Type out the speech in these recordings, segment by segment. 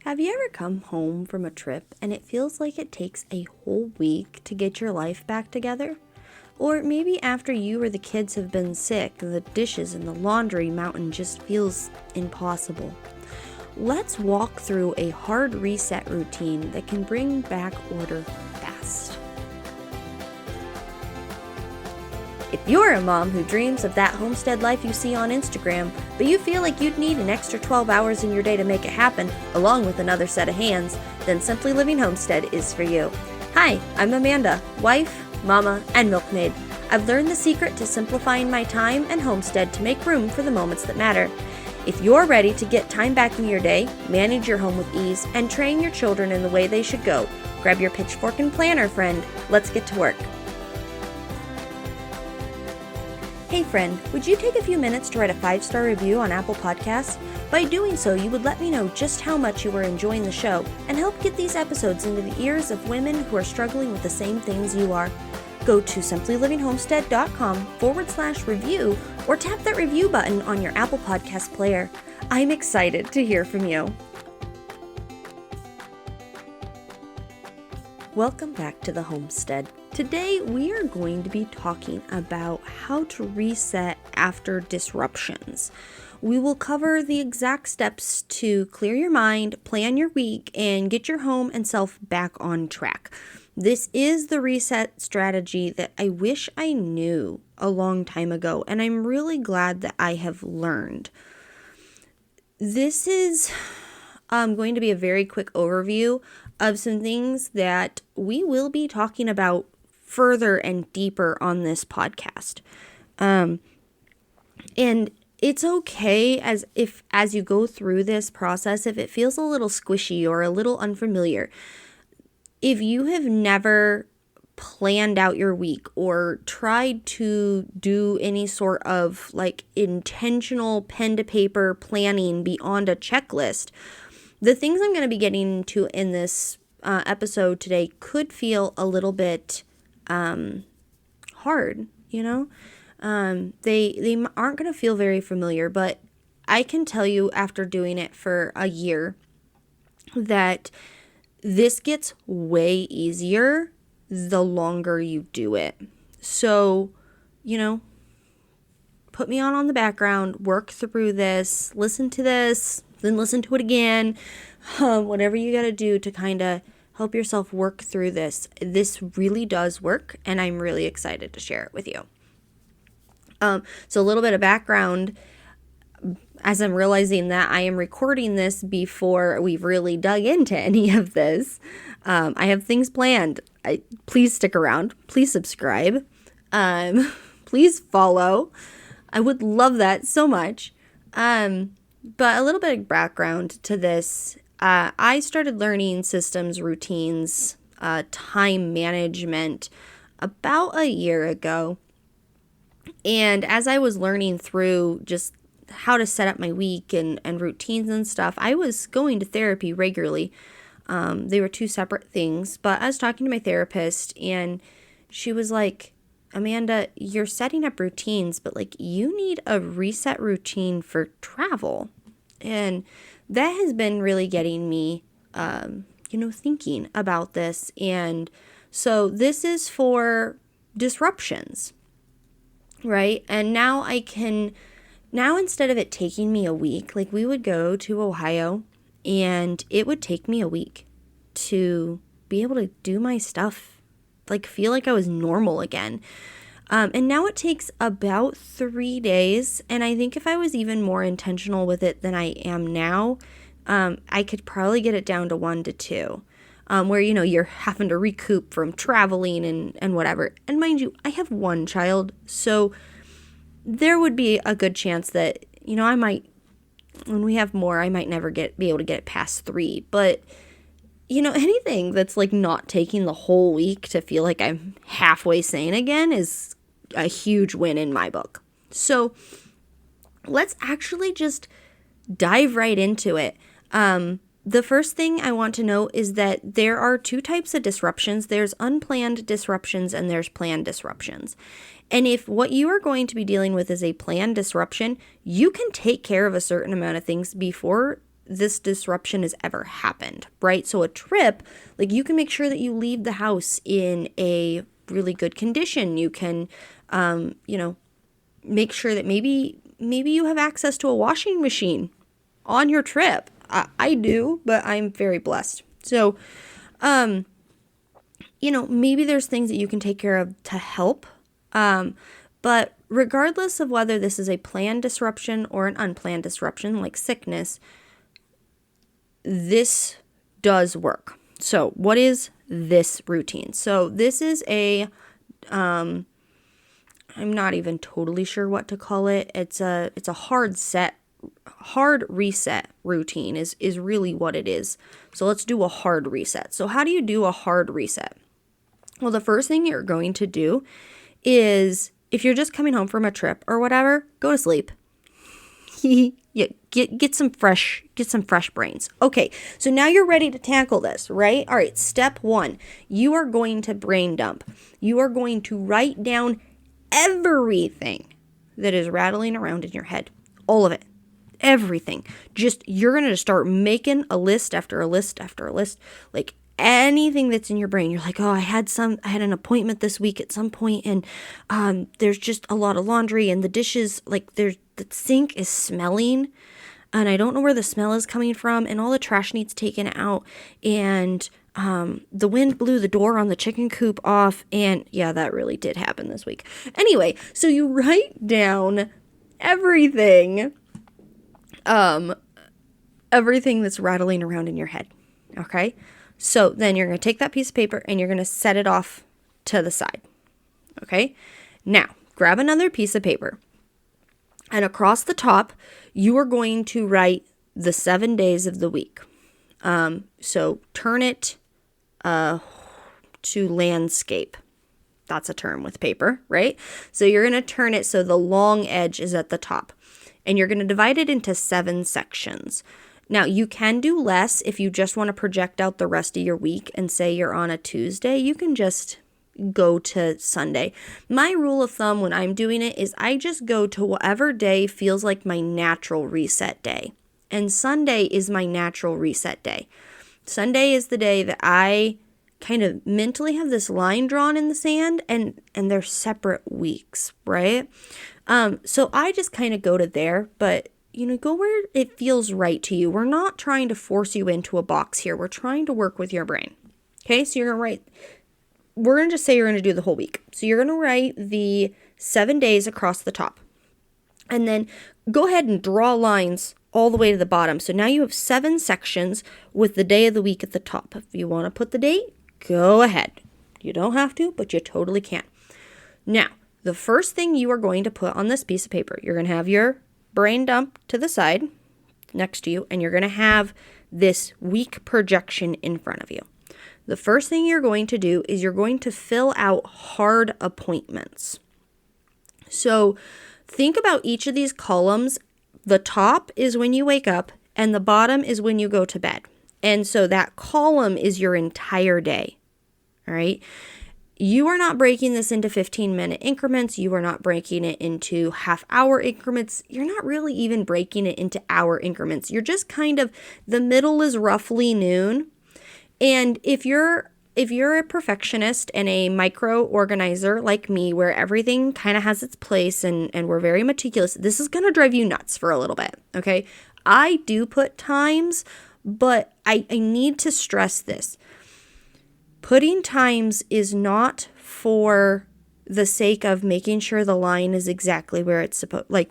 Have you ever come home from a trip and it feels like it takes a whole week to get your life back together? Or maybe after you or the kids have been sick, the dishes and the laundry mountain just feels impossible. Let's walk through a hard reset routine that can bring back order fast. If you're a mom who dreams of that homestead life you see on Instagram, but you feel like you'd need an extra 12 hours in your day to make it happen, along with another set of hands, then Simply Living Homestead is for you. Hi, I'm Amanda, wife, mama, and milkmaid. I've learned the secret to simplifying my time and homestead to make room for the moments that matter. If you're ready to get time back in your day, manage your home with ease, and train your children in the way they should go, grab your pitchfork and planner, friend. Let's get to work. Hey friend, would you take a few minutes to write a 5-star review on Apple Podcasts? By doing so, you would let me know just how much you are enjoying the show and help get these episodes into the ears of women who are struggling with the same things you are. Go to simplylivinghomestead.com/review or tap that review button on your Apple Podcast player. I'm excited to hear from you. Welcome back to the homestead. Today we are going to be talking about how to reset after disruptions. We will cover the exact steps to clear your mind, plan your week, and get your home and self back on track. This is the reset strategy that I wish I knew a long time ago, and I'm really glad that I have learned. This is going to be a very quick overview of some things that we will be talking about further and deeper on this podcast. And it's okay as you go through this process, if it feels a little squishy or a little unfamiliar. If you have never planned out your week or tried to do any sort of like intentional pen to paper planning beyond a checklist, the things I'm going to be getting into in this episode today could feel a little bit hard, you know? They aren't going to feel very familiar, but I can tell you after doing it for a year that this gets way easier the longer you do it. So, put me on the background, work through this, listen to this, then listen to it again, whatever you got to do to kind of help yourself work through this. This really does work, and I'm really excited to share it with you. So a little bit of background, as I'm realizing that I am recording this before we've really dug into any of this. I have things planned. Please stick around. Please subscribe. Please follow. I would love that so much. But a little bit of background to this. I started learning systems, routines, time management about a year ago. And as I was learning through just how to set up my week and routines and stuff, I was going to therapy regularly. They were two separate things, but I was talking to my therapist and she was like, Amanda, you're setting up routines, but like you need a reset routine for travel. And that has been really getting me, thinking about this. And so this is for disruptions, right? And now instead of it taking me a week, like we would go to Ohio and it would take me a week to be able to do my stuff, like feel like I was normal again. And now it takes about 3 days. And I think if I was even more intentional with it than I am now, I could probably get it down to 1 to 2, where, you're having to recoup from traveling and whatever. And mind you, I have one child, so there would be a good chance that, I might, when we have more, I might never be able to get it past 3. But, anything that's like not taking the whole week to feel like I'm halfway sane again is a huge win in my book. So let's actually just dive right into it. The first thing I want to note is that there are 2 types of disruptions. There's unplanned disruptions and there's planned disruptions. And if what you are going to be dealing with is a planned disruption, you can take care of a certain amount of things before this disruption has ever happened, right? So a trip, like you can make sure that you leave the house in a really good condition. You can, make sure that maybe you have access to a washing machine on your trip. I do, but I'm very blessed. So, maybe there's things that you can take care of to help. But regardless of whether this is a planned disruption or an unplanned disruption, like sickness, this does work. So what is this routine? So this is I'm not even totally sure what to call it. It's a hard reset routine is really what it is. So let's do a hard reset. So how do you do a hard reset? Well, the first thing you're going to do is, if you're just coming home from a trip or whatever, go to sleep. Yeah, get some fresh brains. Okay, so now you're ready to tackle this, right? All right, step 1, you are going to brain dump. You are going to write down everything that is rattling around in your head. All of it. Everything. You're going to start making a list after a list after a list. Like anything that's in your brain. You're like, oh, I had an appointment this week at some point, and there's just a lot of laundry, and the dishes, like the sink is smelling, and I don't know where the smell is coming from, and all the trash needs taken out, and the wind blew the door on the chicken coop off, and yeah, that really did happen this week. Anyway, so you write down everything that's rattling around in your head. Okay? So then you're going to take that piece of paper and you're going to set it off to the side. Okay? Now, grab another piece of paper. And across the top, you are going to write the 7 days of the week. So turn it to landscape. That's a term with paper, right? So you're going to turn it so the long edge is at the top. And you're going to divide it into 7 sections. Now, you can do less if you just want to project out the rest of your week and say you're on a Tuesday. You can just go to Sunday. My rule of thumb when I'm doing it is I just go to whatever day feels like my natural reset day. And Sunday is my natural reset day. Sunday is the day that I kind of mentally have this line drawn in the sand, and they're separate weeks, right? So I just kind of go to there, but go where it feels right to you. We're not trying to force you into a box here. We're trying to work with your brain. Okay, so we're going to just say you're going to do the whole week. So you're going to write the 7 days across the top. And then go ahead and draw lines all the way to the bottom. So now you have 7 sections with the day of the week at the top. If you want to put the date, go ahead. You don't have to, but you totally can. Now, the first thing you are going to put on this piece of paper, you're going to have your brain dump to the side next to you, and you're going to have this week projection in front of you. The first thing you're going to do is you're going to fill out hard appointments. So think about each of these columns. The top is when you wake up, and the bottom is when you go to bed. And so that column is your entire day. All right? You are not breaking this into 15-minute increments. You are not breaking it into half-hour increments. You're not really even breaking it into hour increments. You're just kind of, the middle is roughly noon. And if you're a perfectionist and a micro organizer like me, where everything kind of has its place and we're very meticulous, this is going to drive you nuts for a little bit, okay? I do put times, but I need to stress this. Putting times is not for the sake of making sure the line is exactly where it's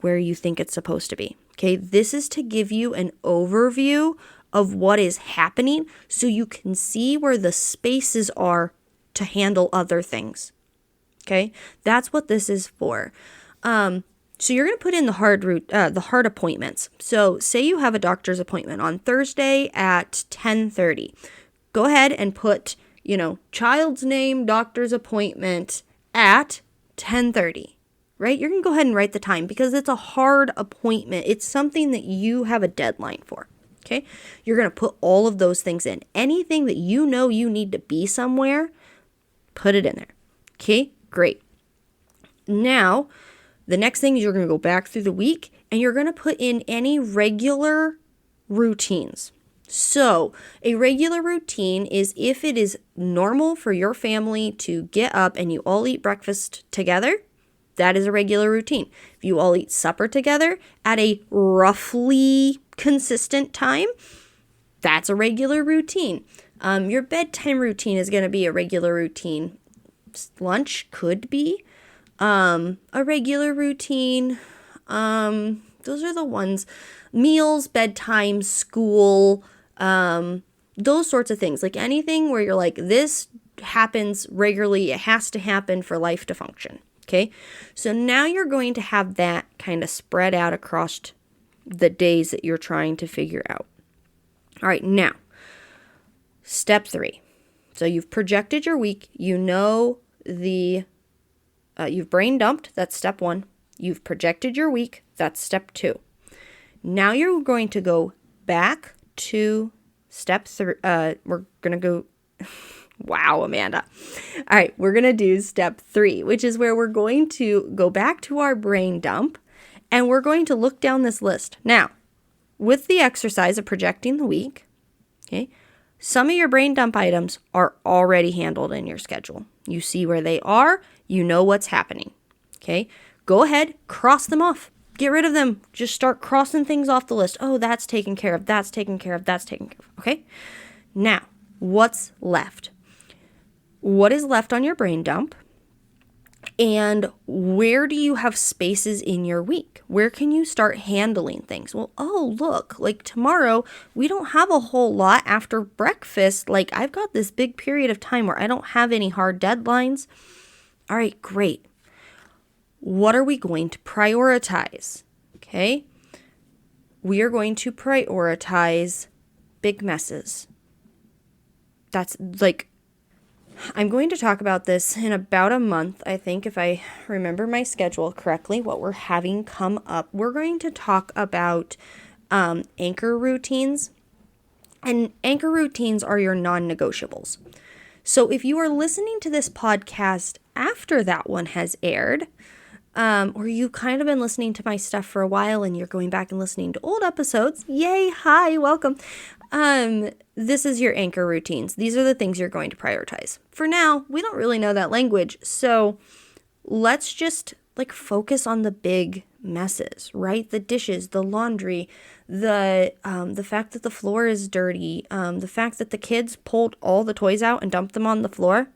where you think it's supposed to be. Okay, this is to give you an overview of what is happening so you can see where the spaces are to handle other things. Okay, that's what this is for. So you're going to put in the hard appointments. So say you have a doctor's appointment on Thursday at 10:30. Go ahead and put child's name, doctor's appointment at 10:30, right? You're going to go ahead and write the time because it's a hard appointment. It's something that you have a deadline for, okay? You're going to put all of those things in. Anything that you need to be somewhere, put it in there, okay? Great. Now, the next thing is you're going to go back through the week and you're going to put in any regular routines. So a regular routine is if it is normal for your family to get up and you all eat breakfast together, that is a regular routine. If you all eat supper together at a roughly consistent time, that's a regular routine. Your bedtime routine is going to be a regular routine. Lunch could be a regular routine. Those are the ones. Meals, bedtime, school, those sorts of things. Like anything where you're like, this happens regularly. It has to happen for life to function. Okay. So now you're going to have that kind of spread out across the days that you're trying to figure out. All right. Now, step 3. So you've projected your week. You know you've brain dumped. That's step 1. You've projected your week. That's step 2. Now you're going to go back to step 3. We're going to go... Wow, Amanda. All right, we're going to do step 3, which is where we're going to go back to our brain dump and we're going to look down this list. Now, with the exercise of projecting the week, okay, some of your brain dump items are already handled in your schedule. You see where they are, you know what's happening. Okay, go ahead, cross them off. Get rid of them. Just start crossing things off the list. Oh, that's taken care of. That's taken care of. That's taken care of. Okay, now, what's left? What is left on your brain dump? And where do you have spaces in your week? Where can you start handling things? Well, oh, look, like tomorrow, we don't have a whole lot after breakfast. Like I've got this big period of time where I don't have any hard deadlines. All right, great. What are we going to prioritize? Okay. We are going to prioritize big messes. That's like, I'm going to talk about this in about a month, I think, if I remember my schedule correctly, what we're having come up. We're going to talk about anchor routines. And anchor routines are your non-negotiables. So if you are listening to this podcast after that one has aired, or you kind of been listening to my stuff for a while and you're going back and listening to old episodes, yay, hi, welcome. This is your anchor routines. These are the things you're going to prioritize. For now, we don't really know that language, so let's just focus on the big messes, right? The dishes, the laundry, the fact that the floor is dirty, the fact that the kids pulled all the toys out and dumped them on the floor,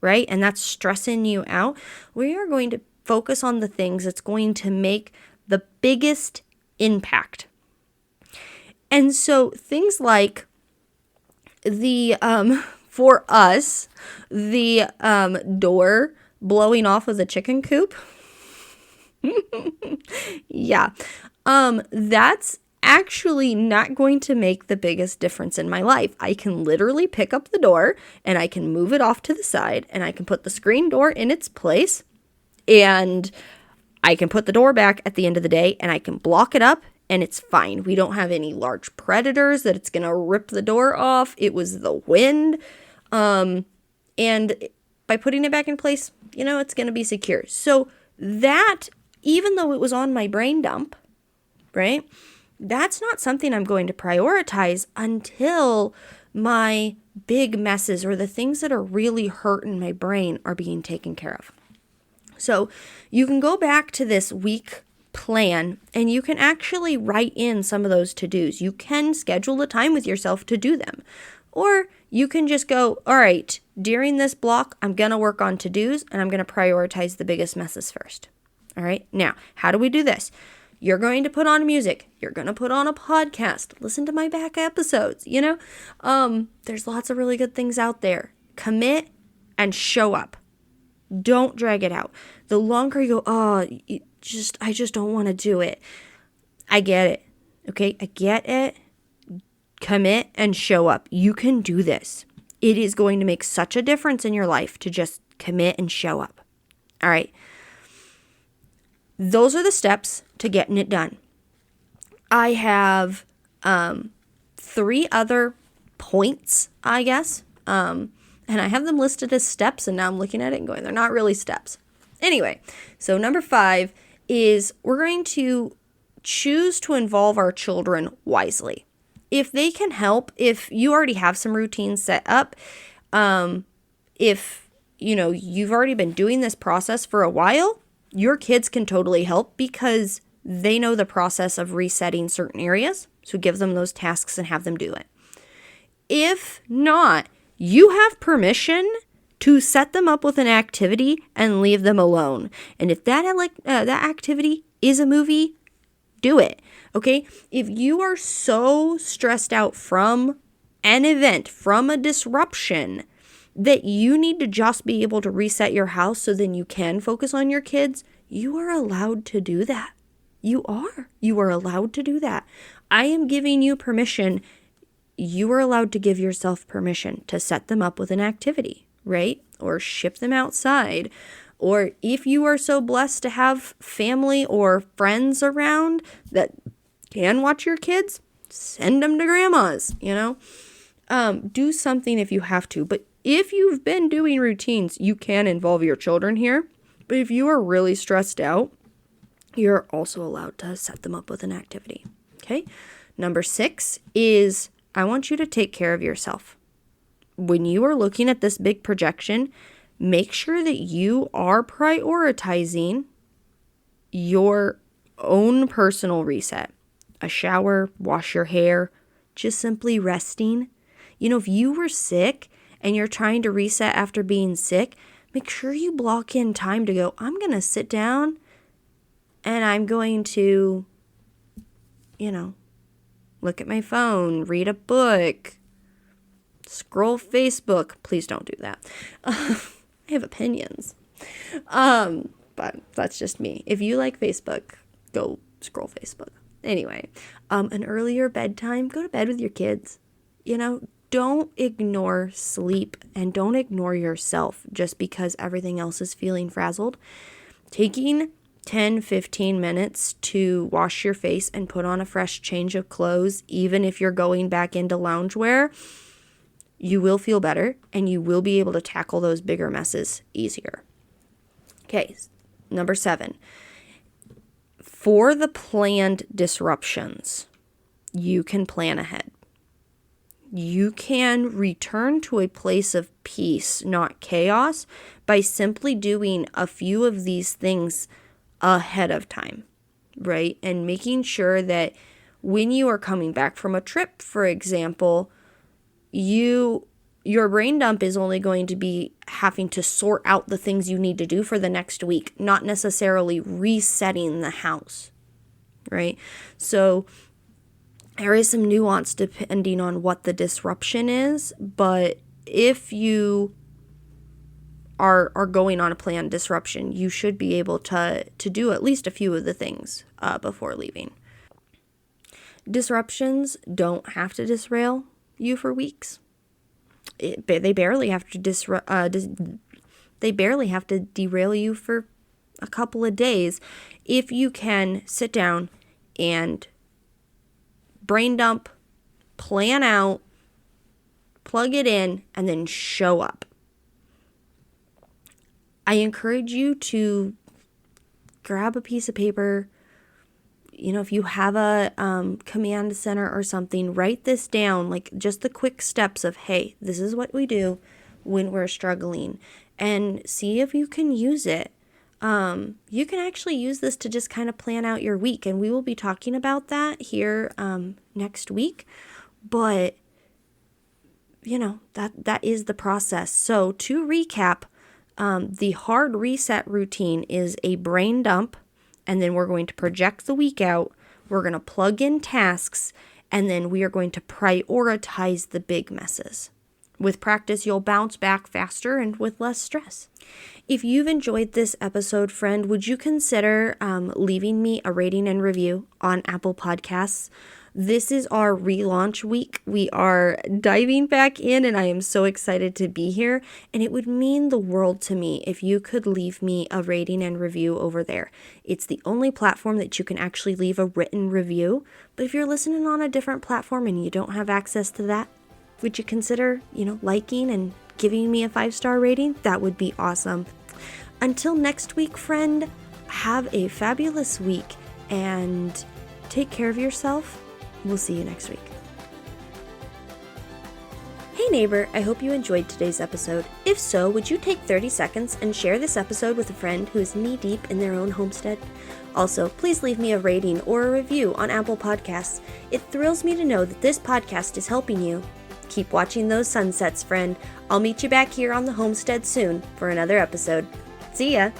right? And that's stressing you out. We are going to focus on the things that's going to make the biggest impact. And so things like for us, the door blowing off of the chicken coop. Yeah. That's actually not going to make the biggest difference in my life. I can literally pick up the door and I can move it off to the side and I can put the screen door in its place and I can put the door back at the end of the day and I can block it up and it's fine. We don't have any large predators that it's going to rip the door off. It was the wind. And by putting it back in place, it's going to be secure. So that, even though it was on my brain dump, right, that's not something I'm going to prioritize until my big messes or the things that are really hurting my brain are being taken care of. So you can go back to this week plan and you can actually write in some of those to-dos. You can schedule a time with yourself to do them. Or you can just go, all right, during this block, I'm going to work on to-dos and I'm going to prioritize the biggest messes first. All right. Now, how do we do this? You're going to put on music. You're going to put on a podcast. Listen to my back episodes, There's lots of really good things out there. Commit and show up. Don't drag it out. The longer you go, I just don't want to do it. I get it. Okay, I get it. Commit and show up. You can do this. It is going to make such a difference in your life to just commit and show up. All right. Those are the steps to getting it done. I have 3 other points, I guess. And I have them listed as steps, and now I'm looking at it and going, they're not really steps. Anyway, so number 5 is we're going to choose to involve our children wisely. if they can help, if you already have some routines set up, if, you've already been doing this process for a while, your kids can totally help because they know the process of resetting certain areas. So give them those tasks and have them do it. If not, you have permission to set them up with an activity and leave them alone. And if that activity is a movie, do it. Okay? If you are so stressed out from an event, from a disruption, that you need to just be able to reset your house so then you can focus on your kids, you are allowed to do that. You are allowed to do that. I am giving you permission. You are allowed to give yourself permission to set them up with an activity, right? Or ship them outside. Or if you are so blessed to have family or friends around that can watch your kids, send them to grandma's, do something if you have to. But if you've been doing routines, you can involve your children here. But if you are really stressed out, you're also allowed to set them up with an activity. Okay? Number 6 is I want you to take care of yourself. When you are looking at this big projection, make sure that you are prioritizing your own personal reset. A shower, wash your hair, just simply resting. If you were sick and you're trying to reset after being sick, make sure you block in time to go, I'm going to sit down and I'm going to, look at my phone, read a book, scroll Facebook. Please don't do that. I have opinions. But that's just me. If you like Facebook, go scroll Facebook. Anyway, an earlier bedtime, go to bed with your kids. Don't ignore sleep and don't ignore yourself just because everything else is feeling frazzled. Taking 10-15 minutes to wash your face and put on a fresh change of clothes, even if you're going back into loungewear, you will feel better and you will be able to tackle those bigger messes easier. Okay, number 7. For the planned disruptions, you can plan ahead. You can return to a place of peace, not chaos, by simply doing a few of these things ahead of time, right? And making sure that when you are coming back from a trip, for example, your brain dump is only going to be having to sort out the things you need to do for the next week, not necessarily resetting the house, right? So there is some nuance depending on what the disruption is, but if you are going on a planned disruption, you should be able to do at least a few of the things before leaving. Disruptions don't have to derail you for weeks. They barely have to derail you for a couple of days if you can sit down and brain dump, plan out, plug it in, and then show up. I encourage you to grab a piece of paper. If you have a command center or something, write this down, like just the quick steps of, hey, this is what we do when we're struggling, and see if you can use it. You can actually use this to just kind of plan out your week, and we will be talking about that here next week. But, that is the process. So to recap, the hard reset routine is a brain dump, and then we're going to project the week out. We're going to plug in tasks, and then we are going to prioritize the big messes. With practice, you'll bounce back faster and with less stress. If you've enjoyed this episode, friend, would you consider leaving me a rating and review on Apple Podcasts? This is our relaunch week. We are diving back in, and I am so excited to be here. And it would mean the world to me if you could leave me a rating and review over there. It's the only platform that you can actually leave a written review. But if you're listening on a different platform and you don't have access to that, would you consider, liking and giving me a 5-star rating? That would be awesome. Until next week, friend, have a fabulous week and take care of yourself. We'll see you next week. Hey neighbor, I hope you enjoyed today's episode. If so, would you take 30 seconds and share this episode with a friend who is knee-deep in their own homestead? Also, please leave me a rating or a review on Apple Podcasts. It thrills me to know that this podcast is helping you. Keep watching those sunsets, friend. I'll meet you back here on the homestead soon for another episode. See ya!